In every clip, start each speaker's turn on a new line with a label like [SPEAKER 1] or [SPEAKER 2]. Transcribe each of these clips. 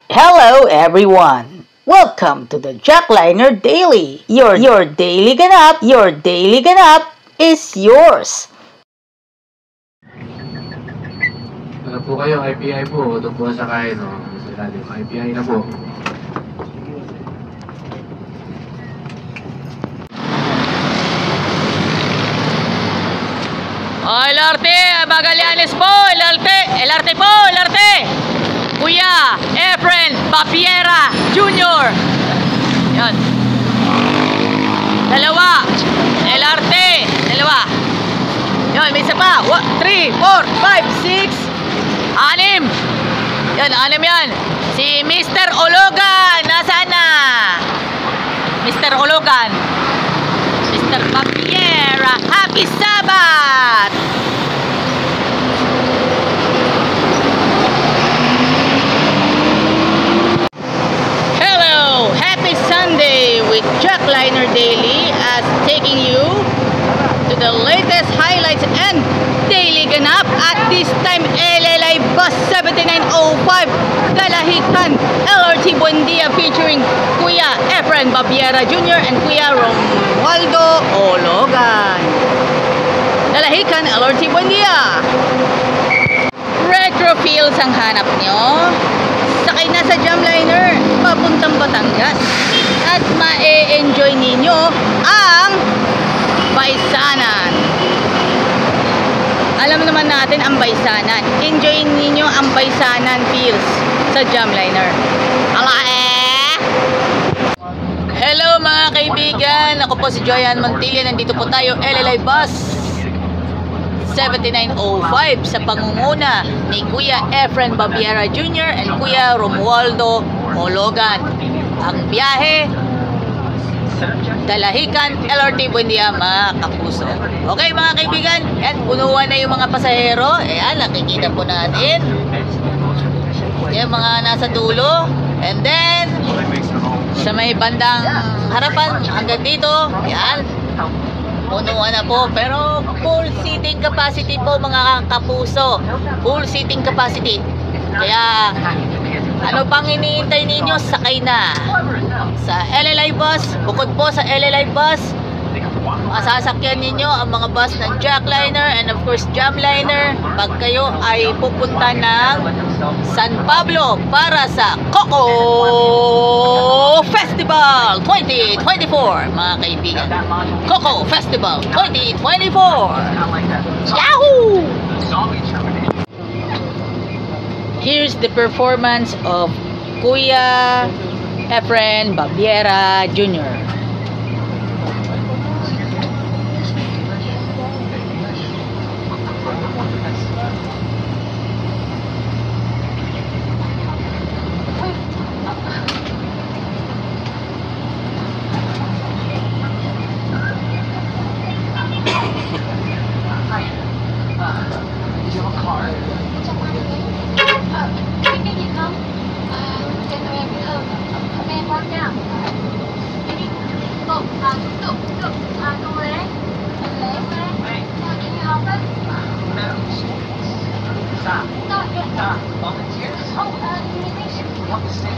[SPEAKER 1] Hello everyone! Welcome to the Jackliner Daily. Your daily ganap is yours.
[SPEAKER 2] Ano po kayo, IPI po, ito po sa kain, no? Sa ilalim, IPI na po.
[SPEAKER 3] LRT, Magallanes po, LRT po, LRT. Kuya Efren Babiera Jr. Yan. Dalawa. LRT, dalawa. Yan, may isa pa. 3, 4, 5, 6, 6. Yan, 6 yan. Si Mr. Ologan, nasaan na? Mr. Ologan. Mr. Babiera, happy Sabbath! Hello! Happy Sunday with Jackliner Daily as taking you to the latest highlights and daily ganap at this time LLI Bus 7905 Dalahican LRT Buendia featuring Kuya Efren Babiera Jr. and Kuya Romualdo Ologan. Dalahican LRT Buendia. Retro feels ang hanap nyo. Sakay na sa Jamliner papuntang Batangas at ma-enjoy ninyo ang Baisanan. Alam naman natin ang Baisanan. Enjoy ninyo ang Baisanan feels sa Jamliner. Hello mga kaibigan, ako po si Joyan Montilla. Nandito po tayo LLI Bus 7905 sa pangunguna ni Kuya Efren Babiera Jr. and Kuya Romualdo Ologan. Ang biyahe Dalahican LRT Buendia, mga kapuso. Okay mga kaibigan, yan, punuan na yung mga pasahero. Ayan, nakikita po natin yung mga nasa dulo. And then sa may bandang harapan hanggang dito, yan, punuan na po. Pero full seating capacity po mga kapuso. Full seating capacity. Kaya ano pang iniintay ninyo? Sakay na sa LLI Bus. Bukod po sa LLI Bus, masasakyan ninyo ang mga bus ng Jackliner and of course Jamliner pag kayo ay pupunta ng San Pablo para sa Coco Festival 2024 mga kaibigan. Coco Festival 2024. Yahoo! Here's the performance of Kuya Efren Babiera Jr.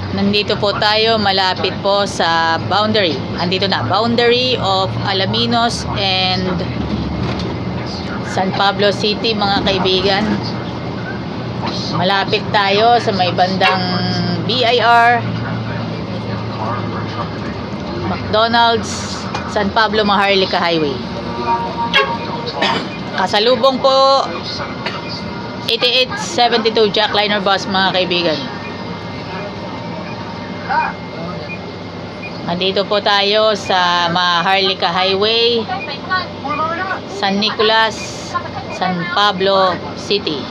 [SPEAKER 3] Nandito po tayo, malapit po sa boundary. Andito na, boundary of Alaminos and San Pablo City mga kaibigan. Malapit tayo sa may bandang BIR, McDonald's, San Pablo Maharlika Highway. Kasalubong po 8872 Jackliner Bus mga kaibigan. Nandito po tayo sa Maharlika Highway, San Nicolas, San Pablo City.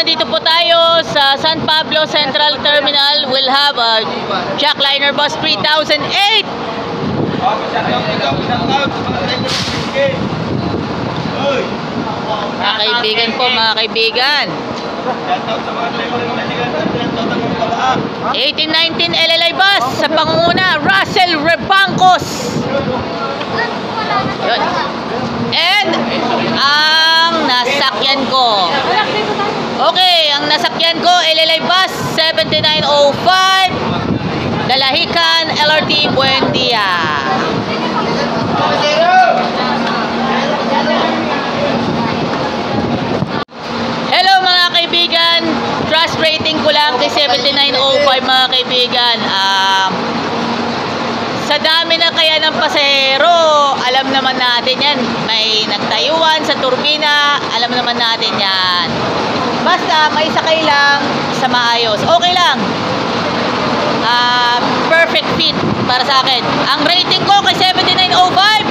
[SPEAKER 3] nandito po tayo sa San Pablo Central Terminal. We'll have a Jackliner Bus 3008. Mga kaibigan po, mga kaibigan. 1819 LLI bus sa pangunguna Russell Rebancos. Yun. And ang nasakyan ko. Okay, ang nasakyan ko LLI bus 7905 Dalahican LRT Buendia. Hello mga kaibigan, trust rating ko lang kay 7905 mga kaibigan. Sa dami na kaya ng pasahero, alam naman natin yan. May nagtayuan sa turbina, alam naman natin yan. Basta may sakay lang sa maayos. Okay lang. Perfect fit para sa akin. Ang rating ko kay 7905,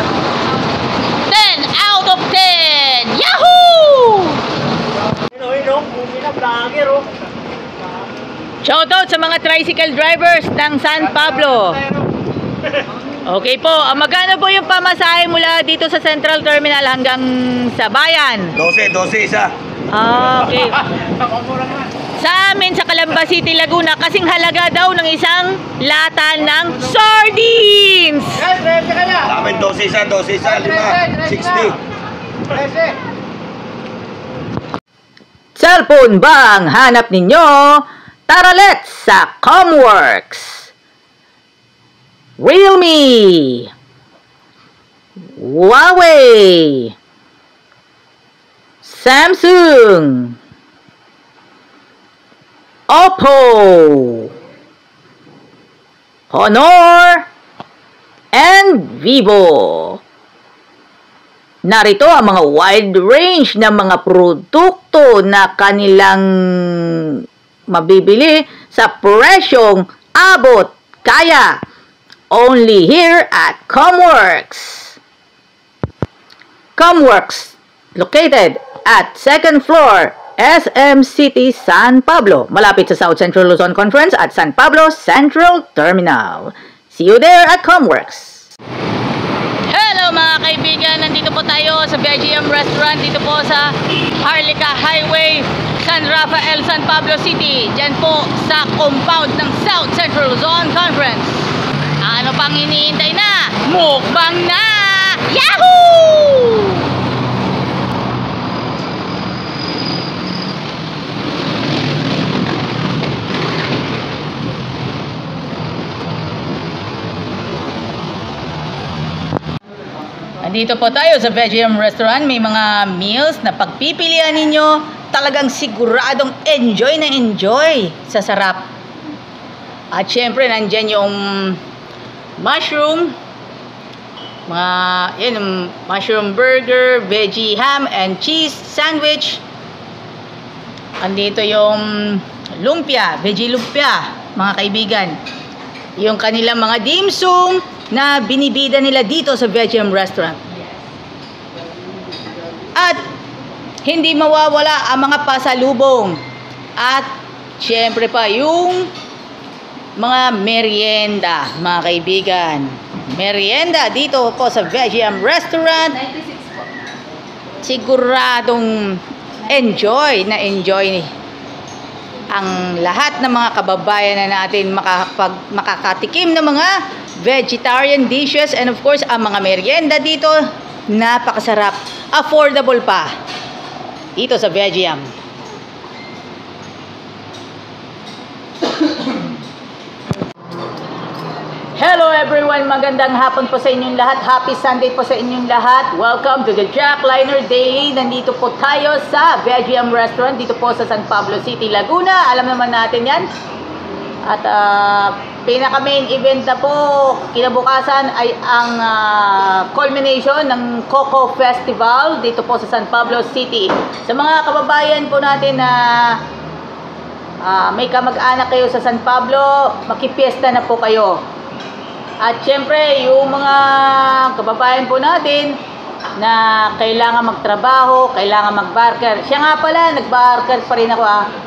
[SPEAKER 3] 10 out of 10. Yahoo! Shoutout sa mga tricycle drivers ng San Pablo. Okay po, magkano po yung pamasahe mula dito sa Central Terminal hanggang sa bayan?
[SPEAKER 4] 12 isa.
[SPEAKER 3] Okay. Sa amin sa Calamba City, Laguna, kasing halaga daw ng isang lata ng sardines.
[SPEAKER 4] Sa amin 12 isa, 5, 60.
[SPEAKER 1] Cellphone ba ang hanap ninyo? Tara let's sa Comworks! Realme, Huawei, Samsung, Oppo, Honor, and Vivo. Narito ang mga wide range ng mga produkto na kanilang mabibili sa presyong abot kaya. Only here at Comworks. Comworks, located at 2nd floor, SM City, San Pablo, malapit sa South Central Luzon Conference at San Pablo Central Terminal. See you there at Comworks.
[SPEAKER 3] Hello mga kaibigan, nandito po tayo sa BGM Restaurant dito po sa Harlika Highway, San Rafael, San Pablo City. Diyan po sa compound ng South Central Luzon Conference. Ano pang hinihintay na? Mukbang na! Yahoo! Andito po tayo sa VGM Restaurant. May mga meals na pagpipilian ninyo. Talagang siguradong enjoy na enjoy sa sarap. At syempre nandyan yung mushroom, mushroom burger, veggie ham and cheese sandwich. Andito yung lumpia, veggie lumpia, mga kaibigan. Yung kanilang mga dim sum na binibida nila dito sa VGM Restaurant. At hindi mawawala ang mga pasalubong. At syempre pa yung mga merienda, mga kaibigan. Merienda dito po sa VGM Restaurant. 96 po. Siguradong enjoy ang lahat ng mga kababayan na natin makakatikim ng mga vegetarian dishes and of course ang mga merienda dito napakasarap, affordable pa dito sa VGM. Hello everyone, magandang hapon po sa inyong lahat. Happy Sunday po sa inyong lahat. Welcome to the Jackliner Daily. Nandito po tayo sa VGM Restaurant dito po sa San Pablo City, Laguna. Alam naman natin yan. At pinaka main event na po kinabukasan ay ang culmination ng Coco Festival dito po sa San Pablo City. Sa mga kababayan po natin na may kamag-anak kayo sa San Pablo, makipiesta na po kayo. At syempre, yung mga kababayan po natin na kailangan magtrabaho, kailangan mag-barker. Siya nga pala, nag-barker pa rin ako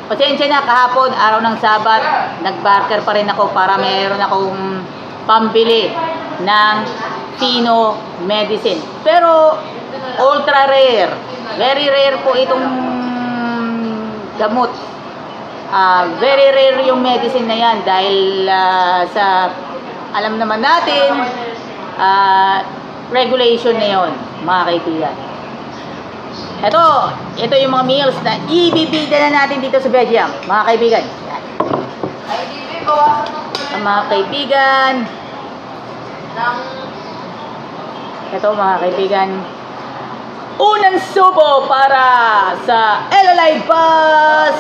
[SPEAKER 3] Pasensya na, kahapon, araw ng Sabat, nag-barker pa rin ako para mayroon akong pambili ng Fino medicine. Pero, ultra rare. Very rare po itong gamot. Very rare yung medicine na yan dahil sa, alam naman natin, regulation na yon, mga kaibigan. Ito yung mga meals na ibibida na natin dito sa Belgium, mga kaibigan. Mga kaibigan, ito mga kaibigan, unang subo para sa LLI Bus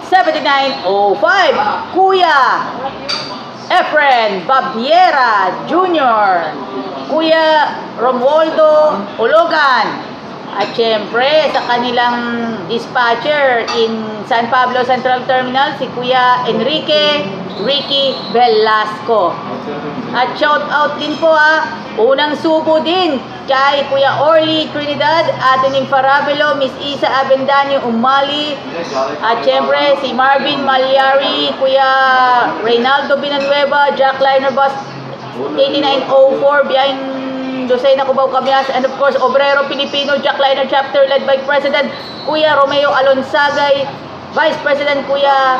[SPEAKER 3] 7905, Kuya Efren Babiera Jr., Kuya Romualdo Ologan, at syempre sa kanilang dispatcher in San Pablo Central Terminal, si Kuya Enrique Ricky Velasco. At shout out din po unang subo din kay Kuya Orly Trinidad, Atin Imparabelo, Miss Isa Avendaño Umali, at syempre si Marvin Malyari, Kuya Reynaldo Binanueva, Jack Liner Bus 8904, biyahing Lucena Cubao Camias, and of course Obrero Pilipino Jack Liner Chapter led by President Kuya Romeo Alonsagay, Vice President Kuya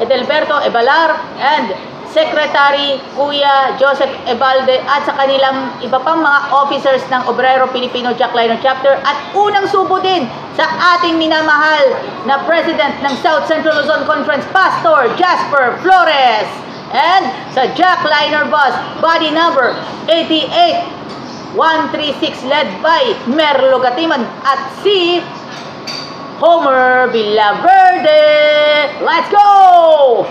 [SPEAKER 3] Edelberto Ebalar, and Secretary Kuya Joseph Ebalde, at sa kanilang iba pang mga officers ng Obrero Pilipino Jack Liner Chapter. At unang subo din sa ating minamahal na President ng South Central Luzon Conference, Pastor Jasper Flores, and sa Jack Liner Bus body number 88136 led by Merlo Gatiman at si Homer Villaverde. Let's go!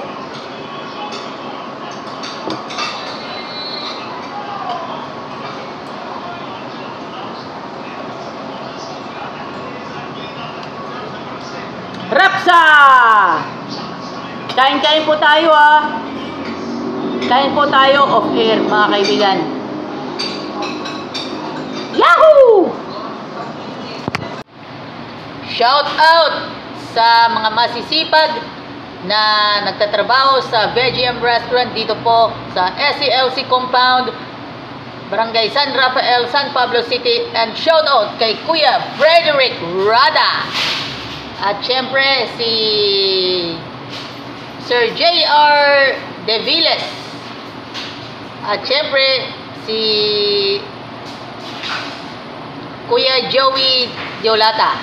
[SPEAKER 3] Rapsa! Kain-kain po tayo Kain po tayo off air, mga kaibigan. Yahoo! Shout out sa mga masisipag na nagtatrabaho sa VGM Restaurant dito po sa SCLC Compound, Barangay San Rafael, San Pablo City. And shout out kay Kuya Frederick Rada. At syempre si Sir J.R. De Villes. At syempre si Kuya Joey Diolata.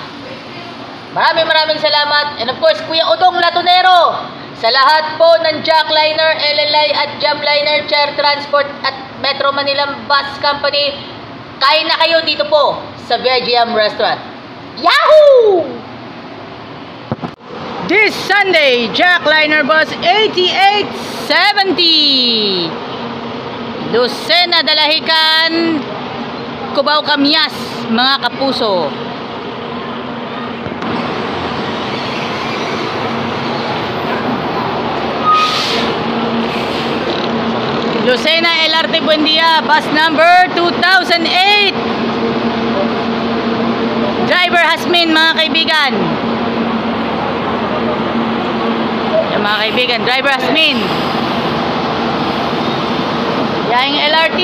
[SPEAKER 3] Maraming salamat. And of course, Kuya Odong Latonero. Sa lahat po ng Jack Liner, LLI at Jam Liner, Chair Transport at Metro Manila Bus Company, kain na kayo dito po sa VGM Restaurant. Yahoo! This Sunday, Jack Liner Bus 8870, Lucena Dalahican, Cubao Camias, mga kapuso. Lucena LRT Buendia, bus number 2008. Driver Hasmin, mga kaibigan. Yan, mga kaibigan, driver Hasmin. Yan yung LRT.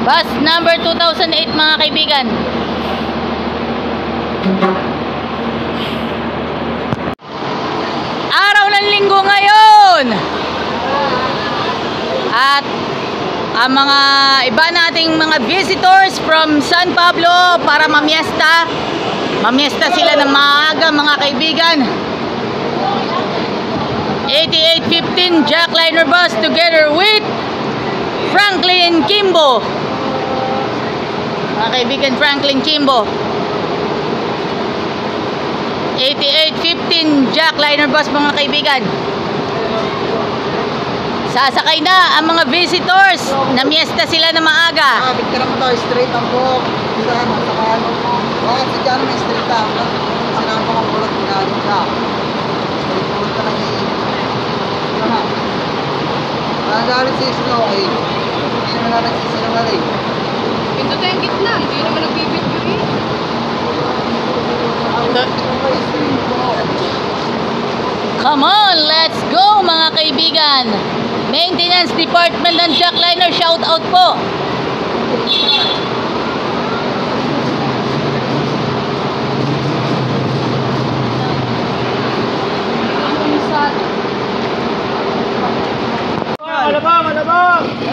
[SPEAKER 3] Bus number 2008, mga kaibigan. Araw ng linggo ngayon. At ang mga iba nating mga visitors from San Pablo para mamiesta. Mamiesta sila ng maaga, mga kaibigan. 8815 Jack Liner Bus together with Franklin Kimbo. Mga kaibigan, Franklin Kimbo. 8815 Jack Liner Bus, mga kaibigan. Sasakay na ang mga visitors. Namiesta sila na maaga.
[SPEAKER 5] Bigyan mo tayo straight ang buhok. Saan? Sa kaano mo. Bakit si John may straight lang? Sinama kang bulat ginalin ka. Straight bulat ka lang iin. Nagalit si Snowy. Hindi naman na nagsisinungaling.
[SPEAKER 6] Pindutin yung gitna, hindi naman nagbibidyo eh.
[SPEAKER 3] Come on, let's go mga kaibigan. Maintenance Department ng Jackliner, shout out po.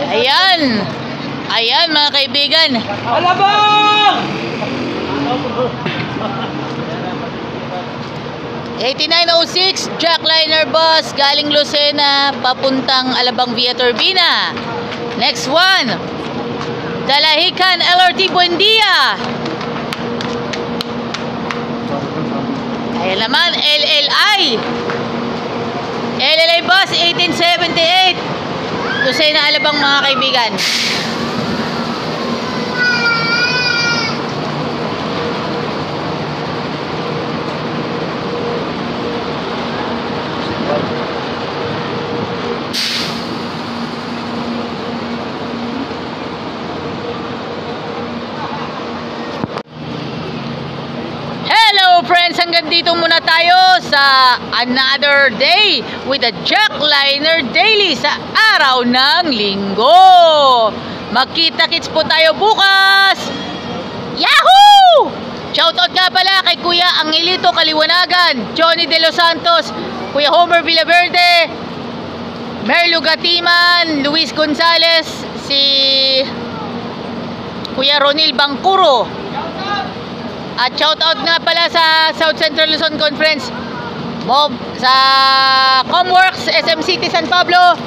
[SPEAKER 3] Ayan. Ayan mga kaibigan.
[SPEAKER 5] Alabang!
[SPEAKER 3] 8906 Jackliner bus galing Lucena papuntang Alabang via Turbina. Next one, Dalahican LRT Buendia. Ayan naman, LLI bus 1878 Lucena Alabang mga kaibigan. Hello friends, hanggang dito muna tayo sa another day with the Jackliner Daily sa araw ng Linggo. Magkita-kits po tayo bukas. Yahoo! Shoutout nga pala kay Kuya Angelito Kaliwanagan, Johnny De Los Santos, Kuya Homer Villaverde, Merlo Gatiman, Luis Gonzales, si Kuya Ronil Bangkuro. At shoutout nga pala sa South Central Luzon Conference, sa Comworks, SM City San Pablo,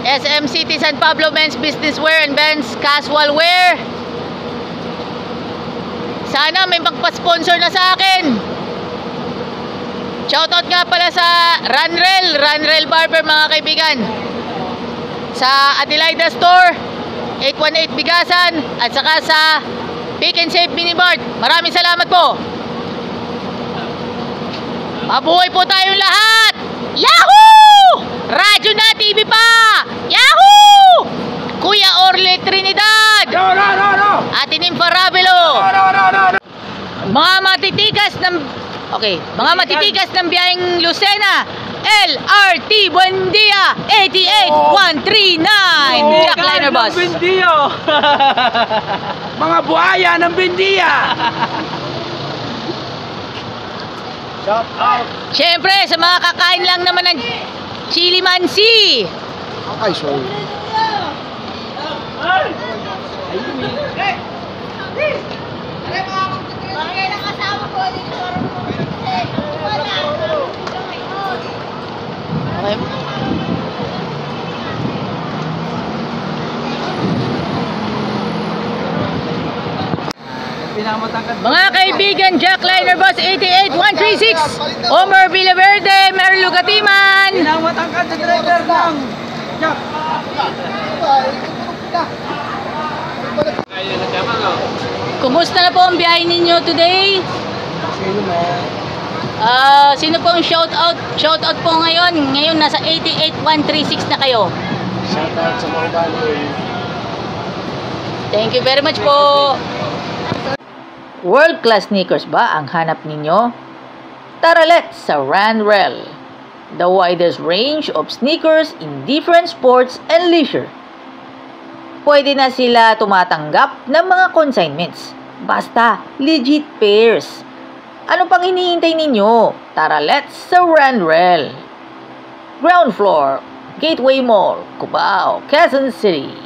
[SPEAKER 3] SM City San Pablo Men's Business Wear and Men's Casual Wear. Sana may magpa-sponsor na sa akin. Shoutout nga pala sa Ranrel Barber mga kaibigan, sa Adelaida Store, 818 Bigasan, at saka sa Pick and Save Minimart. Maraming salamat po. Mabuhay po tayong lahat. Yahoo! Radyo na, TV pa. Yahoo! Kuya Orle Trinidad.
[SPEAKER 4] No!
[SPEAKER 3] Ate Nim Farabelo.
[SPEAKER 4] No!
[SPEAKER 3] Mga matitigas ng biyaheng Lucena, LRT Buendia 88139 Jackliner bus.
[SPEAKER 4] Mga buhaya ng Bindia! Shout out!
[SPEAKER 3] Siyempre, sa mga kakain lang naman ng chili mansi.
[SPEAKER 5] Ay, sorry.
[SPEAKER 3] Okay. Mga kaibigan, Jackliner bus 88136, Homer Villaverde, Merlo Gatiman.
[SPEAKER 5] Pinamatangkad sa driver ng Jack.
[SPEAKER 3] Kumusta na po ang biyahe ninyo today? Sino po ang shoutout po ngayon? Ngayon nasa 88136 na kayo.
[SPEAKER 4] Shoutout sa mga bali.
[SPEAKER 3] Thank you very much po.
[SPEAKER 1] World-class sneakers ba ang hanap ninyo? Tara let's sa Ranrel, the widest range of sneakers in different sports and leisure. Pwede na sila tumatanggap ng mga consignments. Basta legit pairs. Ano pang hinihintay ninyo? Tara let's sa Ranrel. Ground floor, Gateway Mall, Cubao, Quezon City.